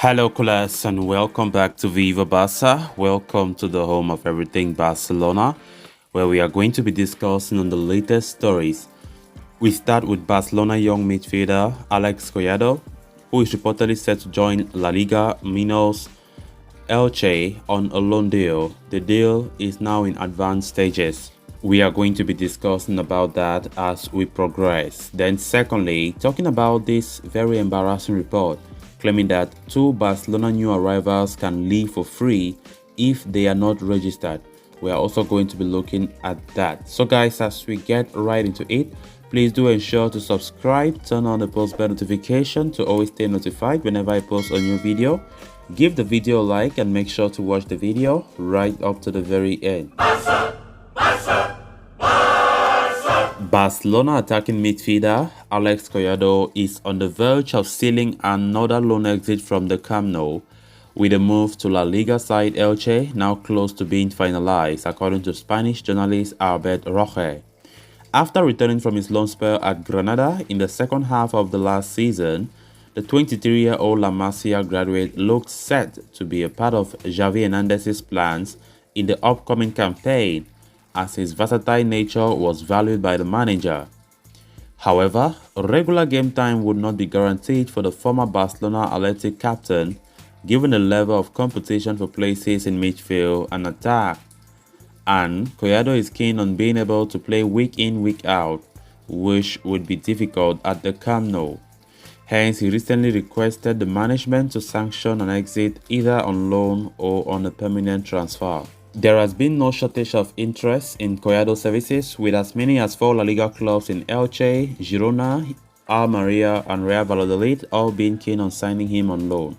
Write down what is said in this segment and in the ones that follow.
Hello, class, and welcome back to Viva Barca. Welcome to the home of everything Barcelona, where we are going to be discussing on the latest stories. We start with Barcelona young midfielder Alex Collado, who is reportedly set to join LaLiga Minos Elche on a loan deal. The deal is now in advanced stages. We are going to be discussing about that as we progress. Then secondly, talking about this very embarrassing report claiming that two Barcelona new arrivals can leave for free if they are not registered. We are also going to be looking at that. So guys, as we get right into it, please do ensure to subscribe, turn on the post bell notification to always stay notified whenever I post a new video. Give the video a like and make sure to watch the video right up to the very end. Barcelona attacking midfielder Alex Collado is on the verge of sealing another loan exit from the Camp Nou, with a move to La Liga side Elche now close to being finalized, according to Spanish journalist Albert Roque. After returning from his loan spell at Granada in the second half of the last season, the 23-year-old La Masia graduate looks set to be a part of Xavi Hernandez's plans in the upcoming campaign, as his versatile nature was valued by the manager. However, regular game time would not be guaranteed for the former Barcelona Athletic captain, given the level of competition for places in midfield and attack. And Collado is keen on being able to play week in, week out, which would be difficult at the Camp Nou. Hence, he recently requested the management to sanction an exit either on loan or on a permanent transfer. There has been no shortage of interest in Collado services, with as many as 4 La Liga clubs in Elche, Girona, Almeria and Real Valladolid all being keen on signing him on loan.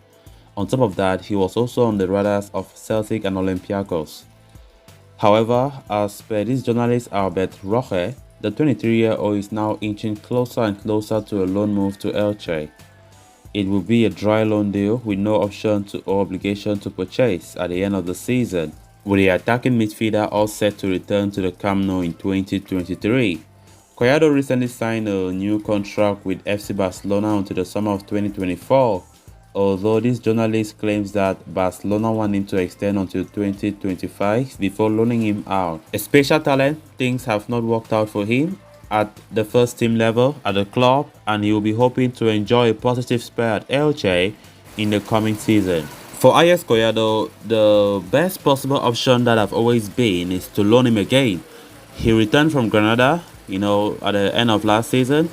On top of that, he was also on the radars of Celtic and Olympiacos. However, as per this journalist Albert Roque, the 23-year-old is now inching closer and closer to a loan move to Elche. It will be a dry loan deal with no option or obligation to purchase at the end of the season, with the attacking midfielder all set to return to the Camp Nou in 2023. Collado recently signed a new contract with FC Barcelona until the summer of 2024, although this journalist claims that Barcelona want him to extend until 2025 before loaning him out. A special talent, things have not worked out for him at the first team level at the club, and he will be hoping to enjoy a positive spell at Elche in the coming season. For Alex Collado, the best possible option that have always been is to loan him again. He returned from Granada, at the end of last season,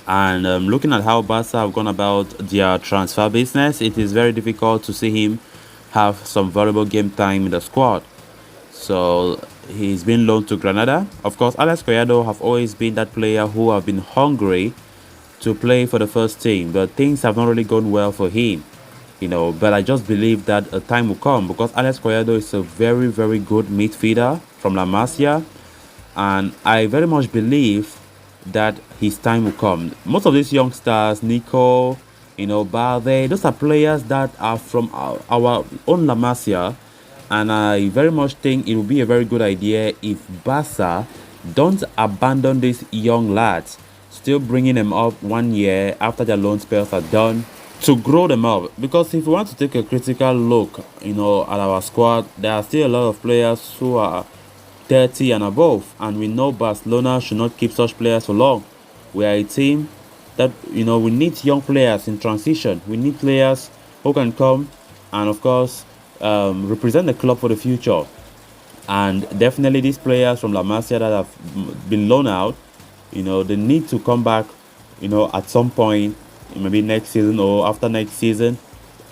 and looking at how Barca have gone about their transfer business, it is very difficult to see him have some valuable game time in the squad. So he's been loaned to Granada. Of course, Alex Collado have always been that player who have been hungry to play for the first team, but things have not really gone well for him. But I just believe that a time will come, because Alex Collado is a very, very good midfielder from La Masia, and I very much believe that his time will come. Most of these youngsters, Nico, Balde, those are players that are from our own La Masia, and I very much think it will be a very good idea if Barca don't abandon these young lads, still bringing them up 1 year after their loan spells are done, to grow them up. Because if we want to take a critical look, at our squad, there are still a lot of players who are 30 and above, and we know Barcelona should not keep such players for long. We are a team that, we need young players in transition. We need players who can come and, of course, represent the club for the future. And definitely these players from La Masia that have been loaned out, they need to come back, at some point, maybe next season or after next season,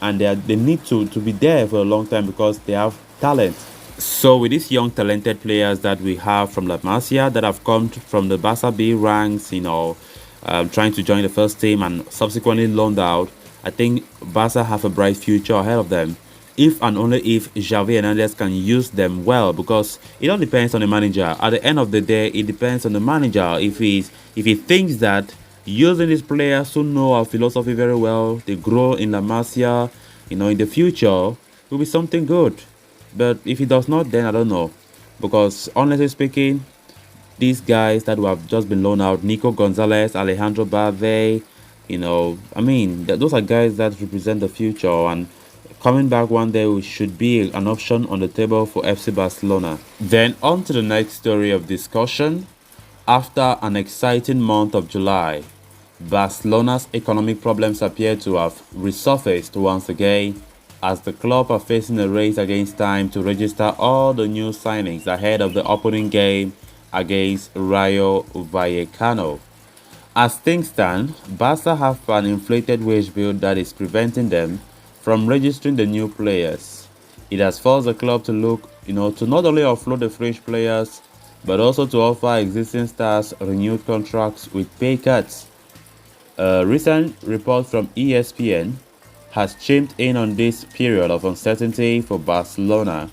and they need to be there for a long time because they have talent. So with these young talented players that we have from La Masia that have come from the Barca B ranks, trying to join the first team and subsequently loaned out, I think Barca have a bright future ahead of them, if and only if Xavi Hernandez can use them well, because it all depends on the manager. At the end of the day, it depends on the manager. If he thinks that using these players who know our philosophy very well, they grow in La Masia, in the future, will be something good. But if he does not, then I don't know. Because honestly speaking, these guys that have just been loaned out, Nico Gonzalez, Alejandro Balde, I mean, those are guys that represent the future, and coming back one day should be an option on the table for FC Barcelona. Then on to the next story of discussion. After an exciting month of July, Barcelona's economic problems appear to have resurfaced once again as the club are facing a race against time to register all the new signings ahead of the opening game against Rayo Vallecano. As things stand, Barca have an inflated wage bill that is preventing them from registering the new players. It has forced the club to look, to not only offload the French players, but also to offer existing stars renewed contracts with pay cuts. A recent report from ESPN has chimed in on this period of uncertainty for Barcelona,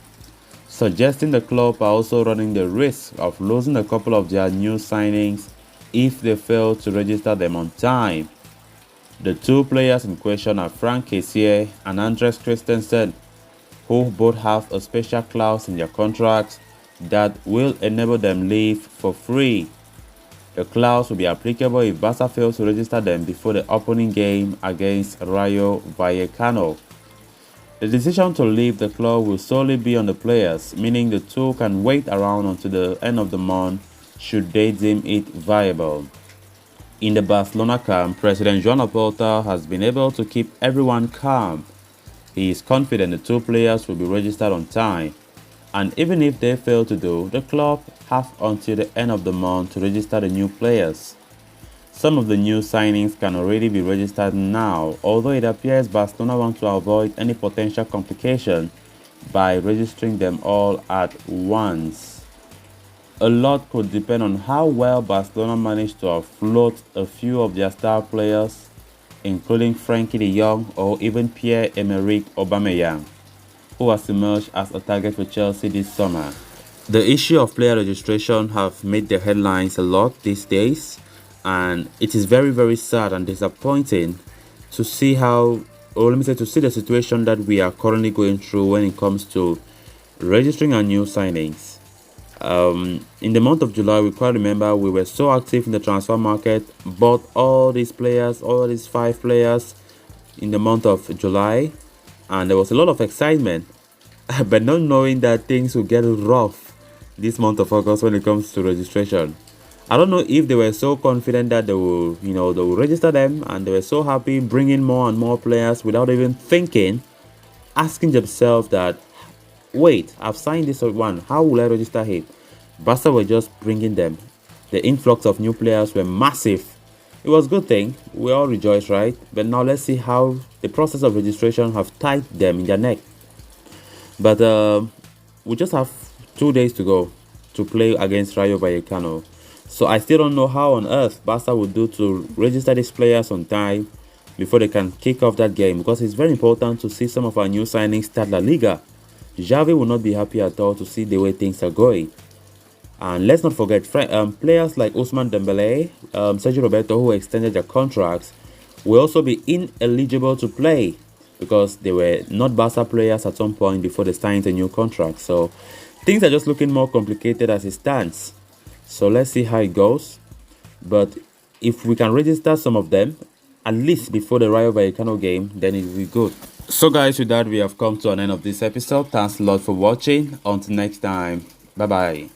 suggesting the club are also running the risk of losing a couple of their new signings if they fail to register them on time. The two players in question are Frank Kessié and Andres Christensen, who both have a special clause in their contracts that will enable them leave for free. The clause will be applicable if Barca fails to register them before the opening game against Rayo Vallecano. The decision to leave the club will solely be on the players, meaning the two can wait around until the end of the month should they deem it viable. In the Barcelona camp, President Joan Laporta has been able to keep everyone calm. He is confident the two players will be registered on time, and even if they fail to do, the club have until the end of the month to register the new players. Some of the new signings can already be registered now, although it appears Barcelona want to avoid any potential complication by registering them all at once. A lot could depend on how well Barcelona managed to offload a few of their star players, including Frenkie de Jong or even Pierre-Emerick Aubameyang, who has emerged as a target for Chelsea this summer. The issue of player registration have made the headlines a lot these days, and it is very, very sad and disappointing to see to see the situation that we are currently going through when it comes to registering our new signings. In the month of July, we quite remember we were so active in the transfer market, bought all these 5 players in the month of July, and there was a lot of excitement, but not knowing that things would get rough this month of August when it comes to registration. I don't know if they were so confident that they will register them, and they were so happy bringing more and more players without even asking themselves that, wait, I've signed this one, how will I register him? Barca were just bringing them. The influx of new players were massive. It was a good thing, we all rejoiced, right? But now let's see how the process of registration have tied them in their neck. But we just have 2 days to go to play against Rayo Vallecano. So I still don't know how on earth Barca would do to register these players on time before they can kick off that game, because it's very important to see some of our new signings start LaLiga. Xavi will not be happy at all to see the way things are going. And let's not forget players like Ousmane Dembele, Sergio Roberto, who extended their contracts, will also be ineligible to play because they were not Barca players at some point before they signed a new contract. So things are just looking more complicated as it stands. So let's see how it goes. But if we can register some of them, at least before the Rayo Vallecano game, then it will be good. So guys, with that, we have come to an end of this episode. Thanks a lot for watching. Until next time, bye bye.